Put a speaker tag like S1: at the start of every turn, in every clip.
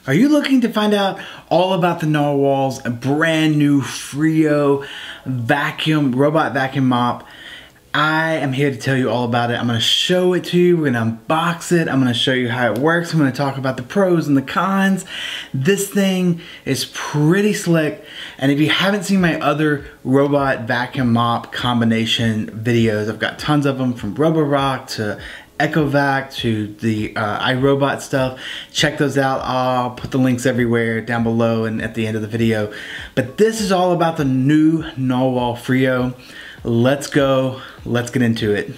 S1: Are you looking to find out all about the Narwal's brand new Freo robot vacuum mop? I am here to tell you all about it. I'm going to show it to you. We're going to unbox it. I'm going to show you how it works. I'm going to talk about the pros and the cons. This thing is pretty slick. And if you haven't seen my other robot vacuum mop combination videos, I've got tons of them, from Roborock to EchoVac to the iRobot stuff. Check those out. I'll put the links everywhere down below and at the end of the video. But this is all about the new Narwal Freo. Let's go. Let's get into it.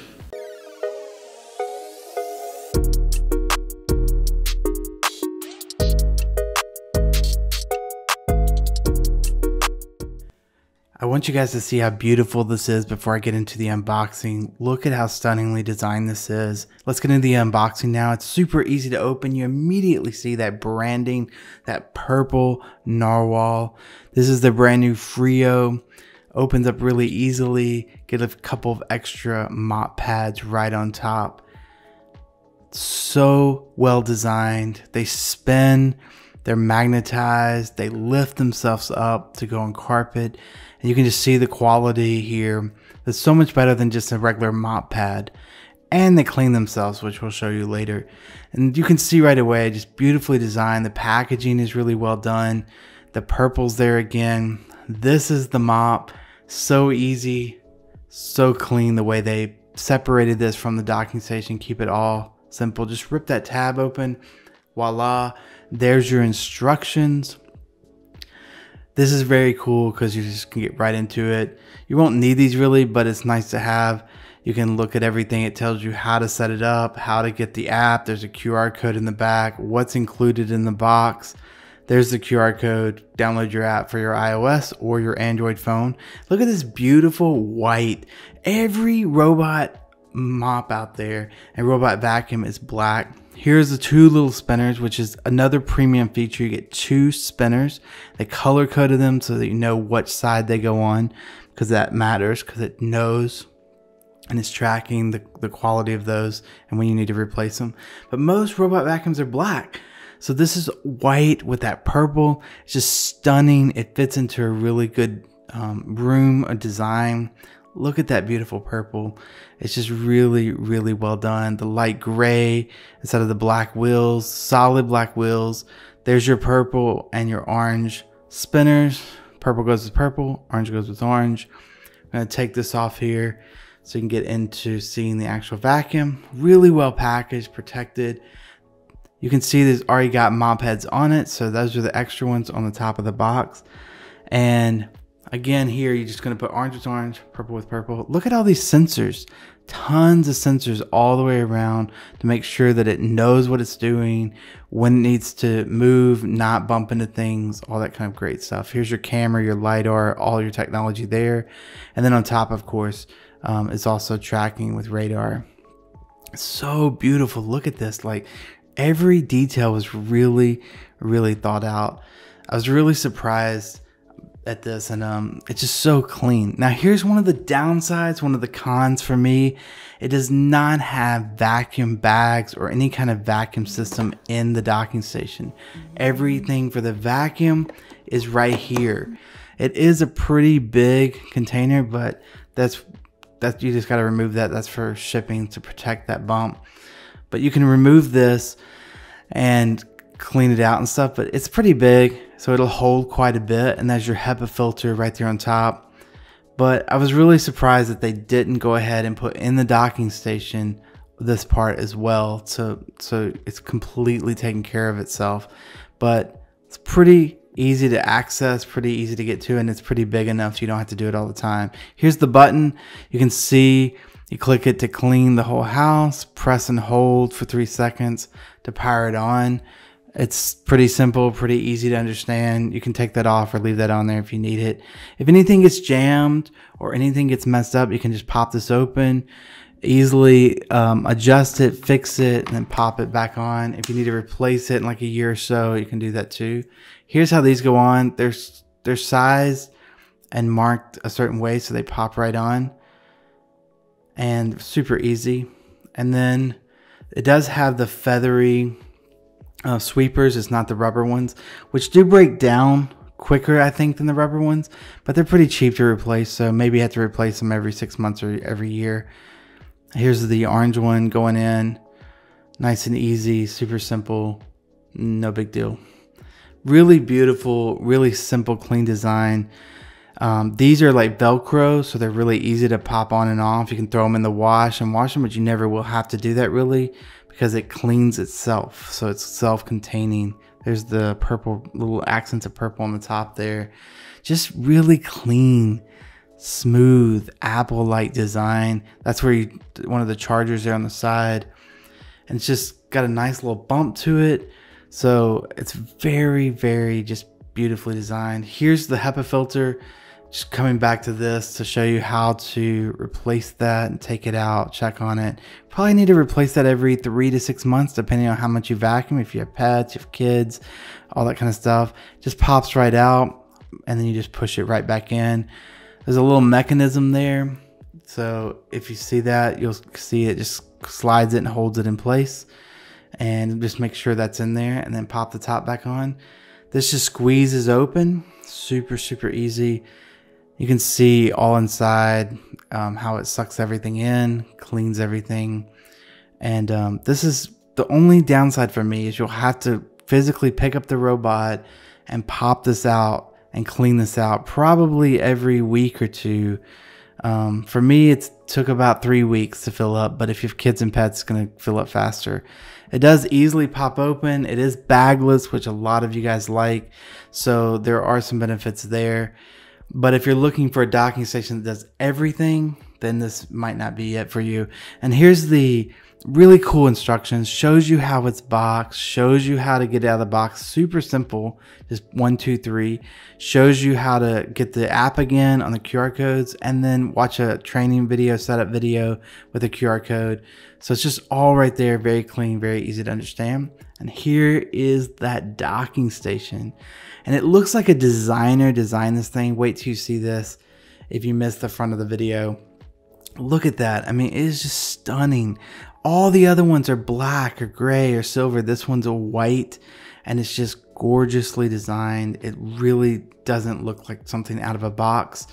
S1: I want you guys to see how beautiful this is before I get into the unboxing. Look at how stunningly designed this is. Let's get into the unboxing now. It's super easy to open. You immediately see that branding, that purple Narwal. This is the brand new Freo. Opens up really easily. Get a couple of extra mop pads right on top. So well designed. They spin. They're magnetized. They lift themselves up to go on carpet. And you can just see the quality here. It's so much better than just a regular mop pad. And they clean themselves, which we'll show you later. And you can see right away, just beautifully designed. The packaging is really well done. The purple's there again. This is the mop. So easy, so clean the way they separated this from the docking station. Keep it all simple. Just rip that tab open. Voila. There's your instructions. This is very cool because you just can get right into it. You won't need these really, but it's nice to have. You can look at everything. It tells you how to set it up, how to get the app. There's a QR code in the back, what's included in the box. There's the QR code. Download your app for your iOS or your Android phone. Look at this beautiful white. Every robot mop out there and robot vacuum is black. Here's the two little spinners, which is another premium feature. You get two spinners. They color coded them so that you know which side they go on, because that matters, because it knows and it's tracking the quality of those and when you need to replace them. But most robot vacuums are black. So this is white with that purple. It's just stunning. It fits into a really good room, a design. Look at that beautiful purple. It's just really, really well done. The light gray instead of the black wheels, solid black wheels. There's your purple and your orange spinners. Purple goes with purple, orange goes with orange. I'm gonna take this off here so you can get into seeing the actual vacuum. Really well packaged, protected. You can see there's already got mop heads on it, so those are the extra ones on the top of the box. And again, here you're just going to put orange with orange, purple with purple. Look at all these sensors. Tons of sensors all the way around to make sure that it knows what it's doing, when it needs to move, not bump into things, all that kind of great stuff. Here's your camera, your LiDAR, all your technology there. And then on top, of course, it's also tracking with radar. So beautiful. Look at this. Like, every detail was really, really thought out. I was really surprised at this, and it's just so clean. Now, here's one of the downsides, one of the cons for me. It does not have vacuum bags or any kind of vacuum system in the docking station. Everything for the vacuum is right here. It is a pretty big container, but that's you just got to remove that. That's for shipping to protect that bump. But you can remove this and clean it out and stuff, but it's pretty big, so it'll hold quite a bit. And there's your HEPA filter right there on top. But I was really surprised that they didn't go ahead and put in the docking station this part as well, so it's completely taking care of itself. But it's pretty easy to access, pretty easy to get to, and it's pretty big enough so you don't have to do it all the time. Here's the button. You can see you click it to clean the whole house, press and hold for 3 seconds to power it on. It's pretty simple, pretty easy to understand. You can take that off or leave that on there if you need it. If anything gets jammed or anything gets messed up, you can just pop this open, easily adjust it, fix it, and then pop it back on. If you need to replace it in like a year or so, you can do that too. Here's how these go on. They're sized and marked a certain way, so they pop right on. And super easy. And then it does have the feathery sweepers. It's not the rubber ones, which do break down quicker, I think, than the rubber ones, but they're pretty cheap to replace. So maybe you have to replace them every 6 months or every year. Here's the orange one going in. Nice and easy, super simple, no big deal. Really beautiful, really simple, clean design. These are like Velcro, so they're really easy to pop on and off. You can throw them in the wash and wash them, but you never will have to do that really because it cleans itself. So it's self-containing. There's the purple, little accents of purple on the top there. Just really clean, smooth, Apple-like design. That's where one of the chargers there on the side. And it's just got a nice little bump to it. So it's very, very just beautifully designed. Here's the HEPA filter. Just coming back to this to show you how to replace that and take it out, check on it. Probably need to replace that every 3 to 6 months, depending on how much you vacuum. If you have pets, you have kids, all that kind of stuff. Just pops right out, and then you just push it right back in. There's a little mechanism there. So if you see that, you'll see it just slides it and holds it in place. And just make sure that's in there, and then pop the top back on. This just squeezes open. Super, super easy. You can see all inside how it sucks everything in, cleans everything. And this is the only downside for me is you'll have to physically pick up the robot and pop this out and clean this out probably every week or two. For me, it took about 3 weeks to fill up, but if you have kids and pets, it's going to fill up faster. It does easily pop open. It is bagless, which a lot of you guys like. So there are some benefits there. But if you're looking for a docking station that does everything, then this might not be it for you. And here's the really cool instructions. Shows you how it's boxed, shows you how to get out of the box. Super simple, just 1, 2, 3. Shows you how to get the app again on the QR codes, and then watch a training video, setup video with a QR code. So it's just all right there, very clean, very easy to understand. And here is that docking station. And it looks like a designer designed this thing. Wait till you see this if you missed the front of the video. Look at that. I mean, it is just stunning. All the other ones are black or gray or silver. This one's a white, and it's just gorgeously designed. It really doesn't look like something out of a box.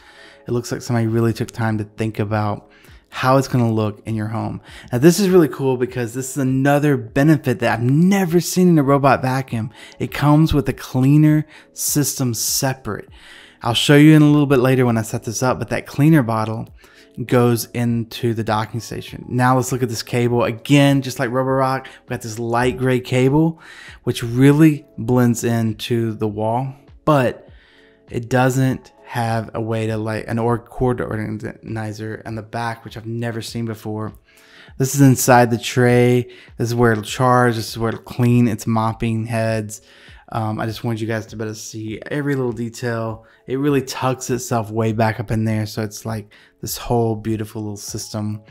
S1: It looks like somebody really took time to think about how it's going to look in your home. Now, this is really cool because this is another benefit that I've never seen in a robot vacuum. It comes with a cleaner system separate. I'll show you in a little bit later when I set this up, but that cleaner bottle goes into the docking station. Now let's look at this cable. Again, just like Rubber Rock, we've got this light gray cable, which really blends into the wall, but it doesn't have a way to like an cord organizer on the back, which I've never seen before. This is inside the tray. This is where it'll charge. This is where it'll clean its mopping heads. I just wanted you guys to better see every little detail. It really tucks itself way back up in there. So it's like this whole beautiful little system.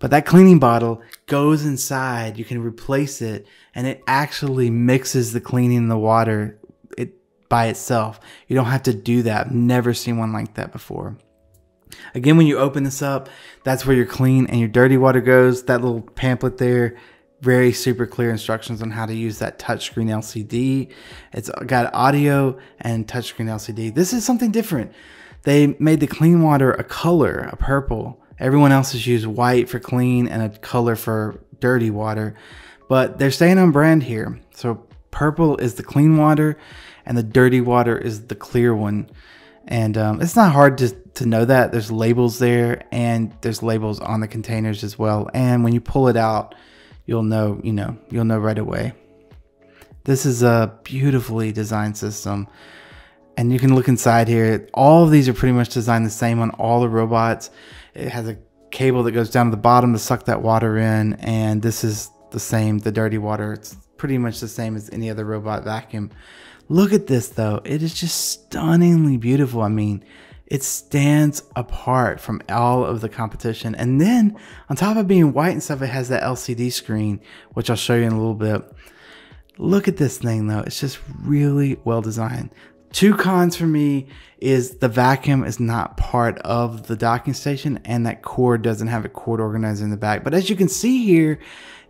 S1: But that cleaning bottle goes inside. You can replace it, and it actually mixes the cleaning in the water by itself. You don't have to do that. I've never seen one like that before. Again, when you open this up, that's where your clean and your dirty water goes. That little pamphlet there, very super clear instructions on how to use that touchscreen LCD. It's got audio and touchscreen LCD. This is something different. They made the clean water a color, a purple. Everyone else has used white for clean and a color for dirty water, but they're staying on brand here. So purple is the clean water, and the dirty water is the clear one. And it's not hard to know that. There's labels there, and there's labels on the containers as well. And when you pull it out, you'll know, you'll know right away. This is a beautifully designed system. And you can look inside here. All of these are pretty much designed the same on all the robots. It has a cable that goes down to the bottom to suck that water in. And this is the same, the dirty water. It's pretty much the same as any other robot vacuum. Look at this though. It is just stunningly beautiful. I mean, it stands apart from all of the competition. And then on top of being white and stuff, it has that LCD screen, which I'll show you in a little bit. Look at this thing though. It's just really well designed. Two cons for me is the vacuum is not part of the docking station, and that cord doesn't have a cord organizer in the back. But as you can see here,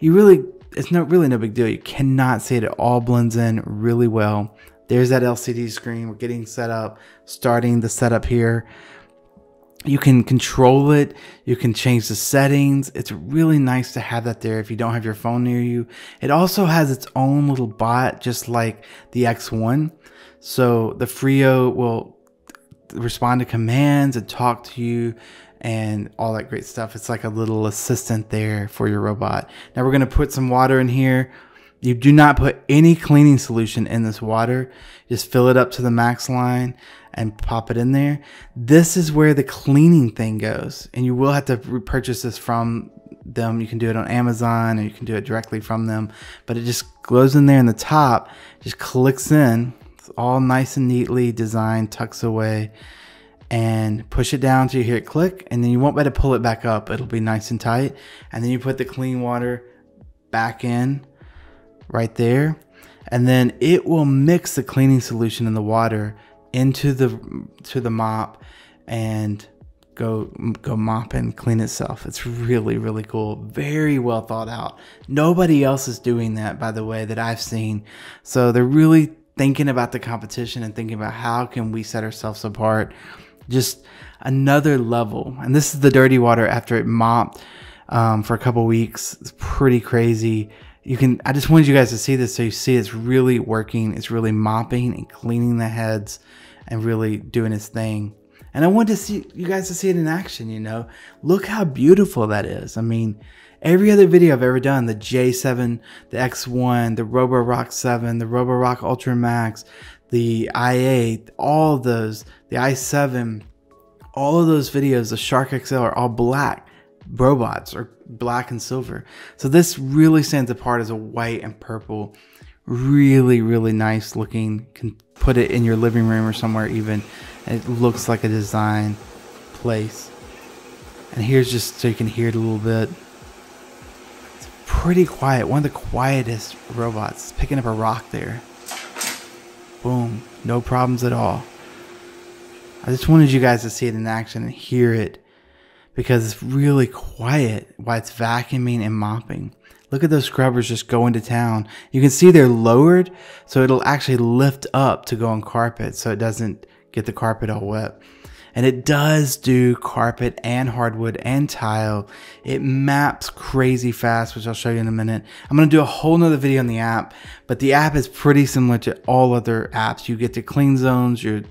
S1: you really it's really no big deal. You cannot see it. It all blends in really well. There's that LCD screen. We're getting set up, starting the setup here. You can control it. You can change the settings. It's really nice to have that there if you don't have your phone near you. It also has its own little bot, just like the X1. So the Freo will respond to commands and talk to you and all that great stuff. It's like a little assistant there for your robot. Now we're going to put some water in here. You do not put any cleaning solution in this water. Just fill it up to the max line and pop it in there. This is where the cleaning thing goes, and you will have to purchase this from them. You can do it on Amazon, or you can do it directly from them, but it just goes in there in the top, just clicks in. It's all nice and neatly designed, tucks away, and push it down till you hear it click, and then you won't be able to pull it back up. It'll be nice and tight, and then you put the clean water back in right there, and then it will mix the cleaning solution in the water into the mop and go mop and clean itself. It's really, really cool. Very well thought out. Nobody else is doing that, by the way, that I've seen. So they're really thinking about the competition and thinking about how can we set ourselves apart. Just another level. And this is the dirty water after it mopped for a couple weeks. It's pretty crazy. I just wanted you guys to see this so you see it's really working. It's really mopping and cleaning the heads and really doing its thing. And I wanted to see you guys to see it in action, you know. Look how beautiful that is. I mean, every other video I've ever done, the J7, the X1, the Roborock 7, the Roborock Ultra Max, the i8, all of those, the i7, all of those videos, the Shark XL are all black robots, or black and silver. So this really stands apart as a white and purple. Really, really nice looking. Can put it in your living room or somewhere even. And it looks like a design place. And here's just so you can hear it a little bit. It's pretty quiet. One of the quietest robots. It's picking up a rock there. Boom. No problems at all. I just wanted you guys to see it in action and hear it, because it's really quiet while it's vacuuming and mopping. Look at those scrubbers just going to town. You can see they're lowered, so it'll actually lift up to go on carpet so it doesn't get the carpet all wet. And it does do carpet and hardwood and tile. It maps crazy fast, which I'll show you in a minute. I'm going to do a whole nother video on the app, but the app is pretty similar to all other apps. You get to clean zones, your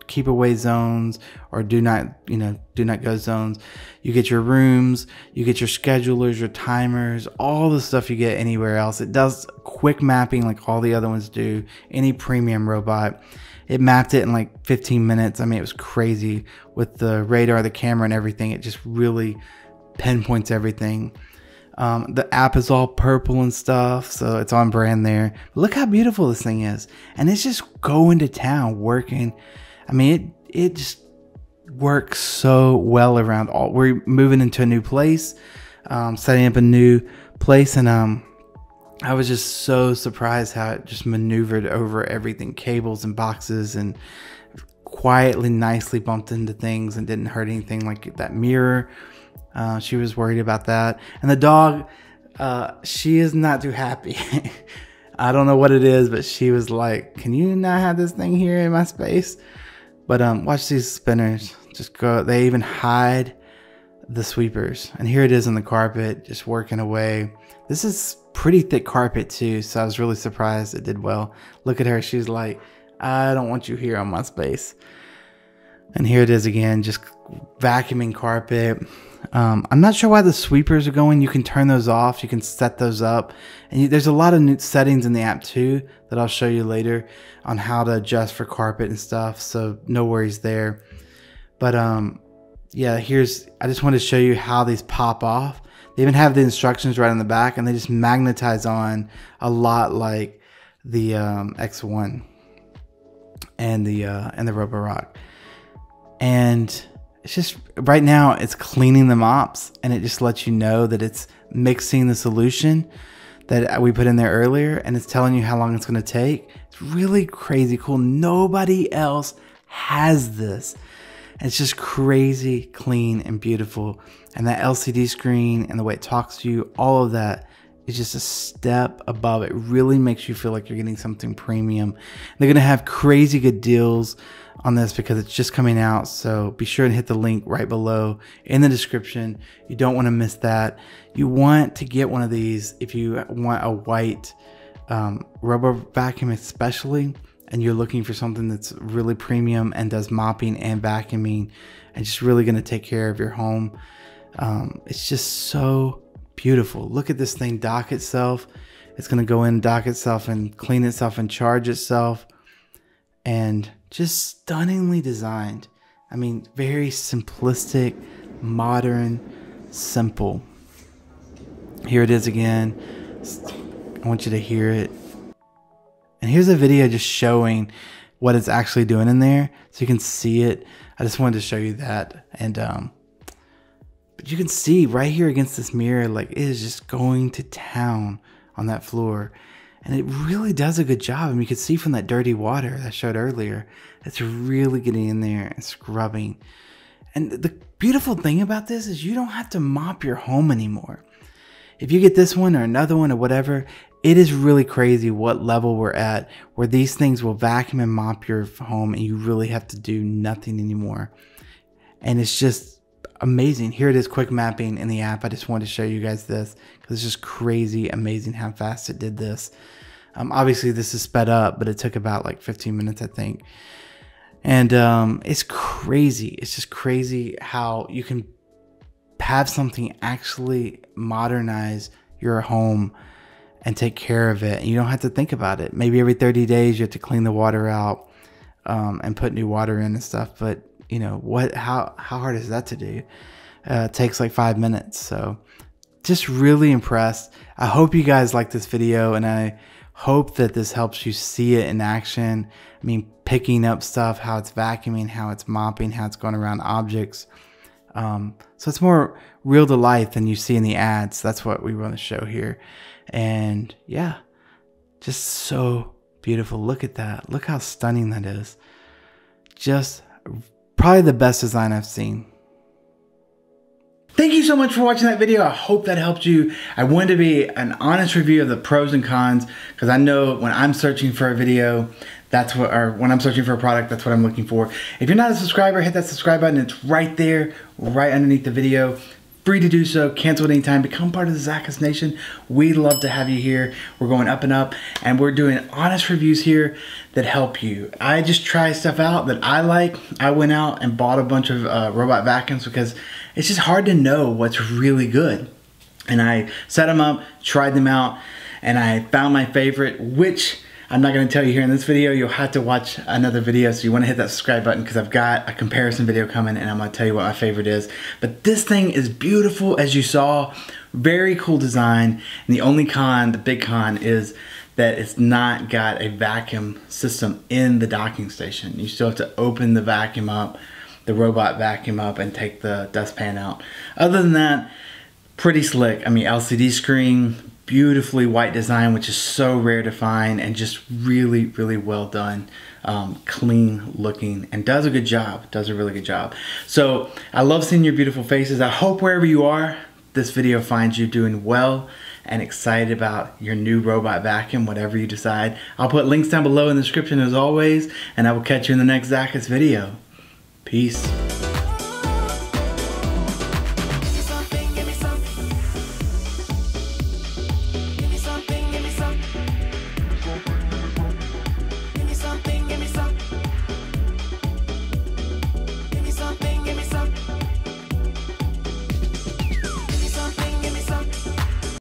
S1: keep away zones, or do not go zones. You get your rooms, you get your schedulers, your timers, all the stuff you get anywhere else. It does quick mapping like all the other ones do. Any premium robot, it mapped it in like 15 minutes. I mean, it was crazy with the radar, the camera, and everything. It just really pinpoints everything. The app is all purple and stuff, so it's on brand there. But look how beautiful this thing is, and it's just going to town working. I mean, it just works so well around all. We're moving into a new place, setting up a new place, and I was just so surprised how it just maneuvered over everything, cables and boxes, and quietly, nicely bumped into things and didn't hurt anything, like that mirror. She was worried about that. And the dog, she is not too happy. I don't know what it is, but she was like, can you not have this thing here in my space? But watch these spinners just go. They even hide the sweepers. And here it is on the carpet, just working away. This is pretty thick carpet too, so I was really surprised it did well. Look at her. She's like, I don't want you here on my space. And here it is again, just vacuuming carpet. I'm not sure why the sweepers are going. You can turn those off. You can set those up. And there's a lot of new settings in the app too that I'll show you later on how to adjust for carpet and stuff. So no worries there. But yeah, I just wanted to show you how these pop off. They even have the instructions right on the back, and they just magnetize on a lot like the X1 and the Roborock. And it's just, right now it's cleaning the mops, and it just lets you know that it's mixing the solution that we put in there earlier, and it's telling you how long it's going to take. It's really crazy cool. Nobody else has this. It's just crazy clean and beautiful. And that LCD screen and the way it talks to you, all of that is just a step above. It really makes you feel like you're getting something premium. They're gonna have crazy good deals on this because it's just coming out, so be sure to hit the link right below in the description. You don't want to miss that. You want to get one of these if you want a white rubber vacuum especially, and you're looking for something that's really premium and does mopping and vacuuming and just really going to take care of your home. It's just so beautiful. Look at this thing dock itself. It's going to go in, dock itself, and clean itself and charge itself. And just stunningly designed. I mean, very simplistic, modern, simple. Here it is again. I want you to hear it. And here's a video just showing what it's actually doing in there, so you can see it. I just wanted to show you that. And but you can see right here against this mirror, like it is just going to town on that floor. And it really does a good job. I mean, you can see from that dirty water that I showed earlier, it's really getting in there and scrubbing. And the beautiful thing about this is you don't have to mop your home anymore. If you get this one or another one or whatever, it is really crazy what level we're at where these things will vacuum and mop your home and you really have to do nothing anymore. And it's just amazing. Here it is, quick mapping in the app. I just wanted to show you guys this because it's just crazy amazing how fast it did this. Obviously this is sped up, but it took about like 15 minutes, I think. And it's crazy. It's just crazy how you can have something actually modernize your home and take care of it. And you don't have to think about it. Maybe every 30 days you have to clean the water out and put new water in and stuff. But you know what? How hard is that to do? It takes like 5 minutes. So just really impressed. I hope you guys like this video, and I hope that this helps you see it in action. I mean, picking up stuff, how it's vacuuming, how it's mopping, how it's going around objects. So it's more real to life than you see in the ads. That's what we want to show here. And yeah, just so beautiful. Look at that. Look how stunning that is. Just probably the best design I've seen. Thank you so much for watching that video. I hope that helped you. I wanted to be an honest review of the pros and cons because I know when I'm searching for a video, when I'm searching for a product, that's what I'm looking for. If you're not a subscriber, hit that subscribe button. It's right there, right underneath the video. Free to do so, cancel at any time, become part of the Zacchus Nation. We'd love to have you here. We're going up and up, and we're doing honest reviews here that help you. I just try stuff out that I like. I went out and bought a bunch of robot vacuums because it's just hard to know what's really good. And I set them up, tried them out, and I found my favorite, which I'm not going to tell you here in this video. You'll have to watch another video, so you want to hit that subscribe button because I've got a comparison video coming and I'm going to tell you what my favorite is. But this thing is beautiful, as you saw. Very cool design. And the only con, the big con, is that it's not got a vacuum system in the docking station. You still have to open the vacuum up, the robot vacuum up, and take the dustpan out. Other than that, pretty slick. I mean, LCD screen, beautifully white design, which is so rare to find, and just really, really well done. Clean looking, and does a good job. Does a really good job. So I love seeing your beautiful faces. I hope wherever you are, this video finds you doing well and excited about your new robot vacuum, whatever you decide. I'll put links down below in the description as always, and I will catch you in the next Zacchus video. Peace.